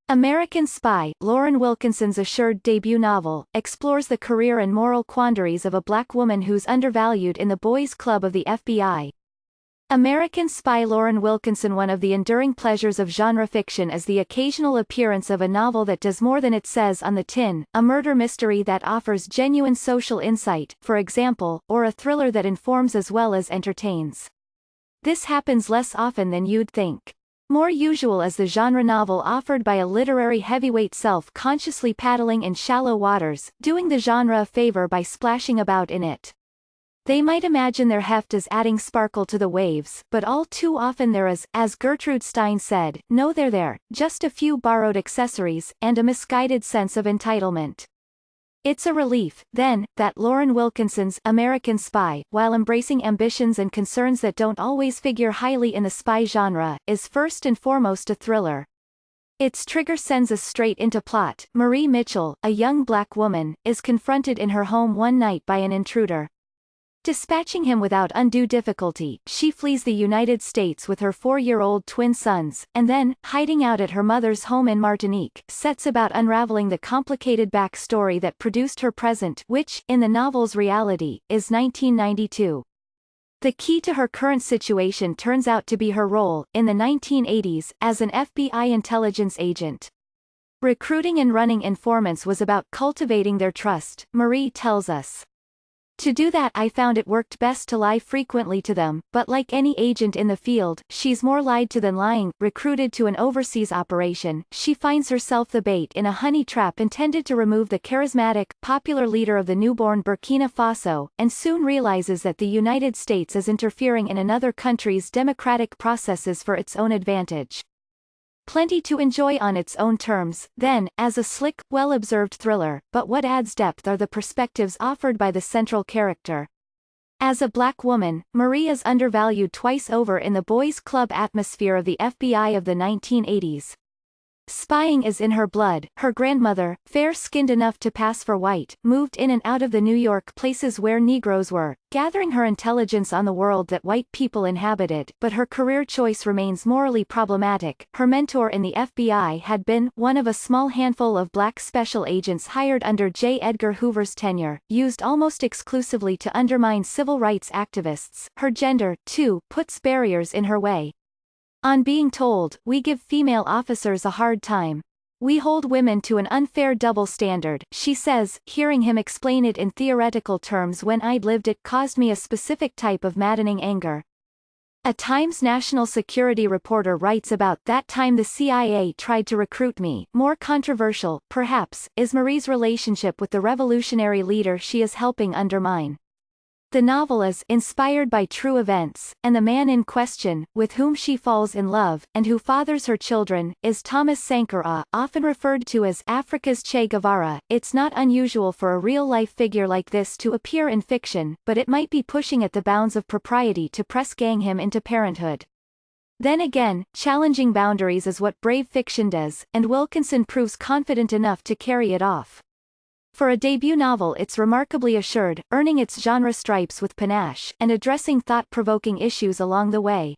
American Spy, Lauren Wilkinson's assured debut novel, explores the career and moral quandaries of a black woman who's undervalued in the boys' club of the FBI. American Spy Lauren Wilkinson. One of the enduring pleasures of genre fiction is the occasional appearance of a novel that does more than it says on the tin, a murder mystery that offers genuine social insight, for example, or a thriller that informs as well as entertains. This happens less often than you'd think. More usual is the genre novel offered by a literary heavyweight self-consciously paddling in shallow waters, doing the genre a favor by splashing about in it. They might imagine their heft as adding sparkle to the waves, but all too often there is, as Gertrude Stein said, no there, just a few borrowed accessories, and a misguided sense of entitlement. It's a relief, then, that Lauren Wilkinson's American Spy, while embracing ambitions and concerns that don't always figure highly in the spy genre, is first and foremost a thriller. Its trigger sends us straight into plot. Marie Mitchell, a young black woman, is confronted in her home one night by an intruder. Dispatching him without undue difficulty, she flees the United States with her 4-year-old twin sons, and then, hiding out at her mother's home in Martinique, sets about unraveling the complicated backstory that produced her present, which, in the novel's reality, is 1992. The key to her current situation turns out to be her role, in the 1980s, as an FBI intelligence agent. Recruiting and running informants was about cultivating their trust, Marie tells us. To do that, I found it worked best to lie frequently to them, but like any agent in the field, she's more lied to than lying. Recruited to an overseas operation, she finds herself the bait in a honey trap intended to remove the charismatic, popular leader of the newborn Burkina Faso, and soon realizes that the United States is interfering in another country's democratic processes for its own advantage. Plenty to enjoy on its own terms, then, as a slick, well-observed thriller, but what adds depth are the perspectives offered by the central character. As a black woman, Marie is undervalued twice over in the boys' club atmosphere of the FBI of the 1980s. Spying is in her blood. Her grandmother, fair-skinned enough to pass for white, moved in and out of the New York places where Negroes were, gathering her intelligence on the world that white people inhabited, but her career choice remains morally problematic. Her mentor in the FBI had been one of a small handful of black special agents hired under J. Edgar Hoover's tenure, used almost exclusively to undermine civil rights activists. Her gender, too, puts barriers in her way. On being told, "We give female officers a hard time. We hold women to an unfair double standard," she says, hearing him explain it in theoretical terms when I'd lived it caused me a specific type of maddening anger. A Times national security reporter writes about that time the CIA tried to recruit me. More controversial, perhaps, is Marie's relationship with the revolutionary leader she is helping undermine. The novel is inspired by true events, and the man in question, with whom she falls in love, and who fathers her children, is Thomas Sankara, often referred to as Africa's Che Guevara. It's not unusual for a real-life figure like this to appear in fiction, but it might be pushing at the bounds of propriety to press gang him into parenthood. Then again, challenging boundaries is what brave fiction does, and Wilkinson proves confident enough to carry it off. For a debut novel, it's remarkably assured, earning its genre stripes with panache, and addressing thought-provoking issues along the way.